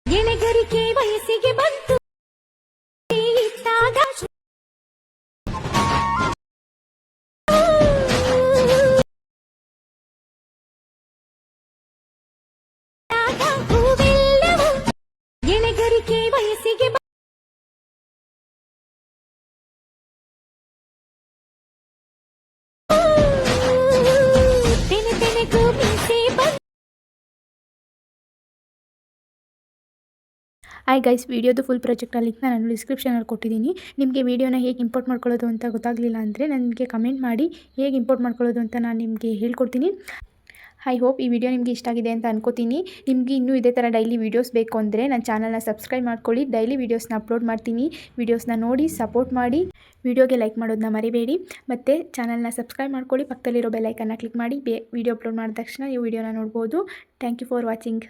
ಎಣೆಗರಿಕೆ ವಯಸ್ಸಿಗೆ ಬಂತು ಇಟ್ಟಾಗ ಹೂವೆಲ್ಲವೂ ಎಣೆಗರಿಕೆ ವಯಸ್ಸಿಗೆ ತೆನೆ ತೆನೆಗೂ ಮೀಸೆ ಬಂತು. ಹಾಯ್ ಗೈಸ್, ವಿಡಿಯೋದು ಫುಲ್ ಪ್ರಾಜೆಕ್ಟ್ ಲಿಂಕ್ನ ನಾನು ಡಿಸ್ಕ್ರಿಪ್ಷನಲ್ಲಿ ಕೊಟ್ಟಿದ್ದೀನಿ. ನಿಮಗೆ ವಿಡಿಯೋನ ಹೇಗೆ ಇಂಪೋರ್ಟ್ ಮಾಡ್ಕೊಳ್ಳೋದು ಅಂತ ಗೊತ್ತಾಗಲಿಲ್ಲ ಅಂದರೆ ನನಗೆ ಕಮೆಂಟ್ ಮಾಡಿ, ಹೇಗೆ ಇಂಪೋರ್ಟ್ ಮಾಡ್ಕೊಳ್ಳೋದು ಅಂತ ನಾನು ನಿಮಗೆ ಹೇಳ್ಕೊಡ್ತೀನಿ. ಐ ಹೋಪ್ ಈ ವಿಡಿಯೋ ನಿಮಗೆ ಇಷ್ಟ ಆಗಿದೆ ಅಂತ ಅನ್ಕೋತೀನಿ. ನಿಮಗೆ ಇನ್ನೂ ಇದೇ ಥರ ಡೈಲಿ ವೀಡಿಯೋಸ್ ಬೇಕು ಅಂದರೆ ನನ್ನ ಚಾನಲ್ನ ಸಬ್ಸ್ಕ್ರೈಬ್ ಮಾಡ್ಕೊಳ್ಳಿ. ಡೈಲಿ ವೀಡಿಯೋಸ್ನ ಅಪ್ಲೋಡ್ ಮಾಡ್ತೀನಿ. ವೀಡಿಯೋಸ್ನ ನೋಡಿ ಸಪೋರ್ಟ್ ಮಾಡಿ. ವಿಡಿಯೋಗೆ ಲೈಕ್ ಮಾಡೋದನ್ನ ಮರಿಬೇಡಿ. ಮತ್ತು ಚಾನಲ್ನ ಸಬ್ಸ್ಕ್ರೈಬ್ ಮಾಡ್ಕೊಳ್ಳಿ. ಪಕ್ಕದಲ್ಲಿರೋ ಬೆಲ್ ಐಕನ್ನ ಕ್ಲಿಕ್ ಮಾಡಿ. ವಿಡಿಯೋ ಅಪ್ಲೋಡ್ ಮಾಡಿದ ತಕ್ಷಣ ನೀವು ವಿಡಿಯೋನ ನೋಡ್ಬೋದು. Thank you for watching.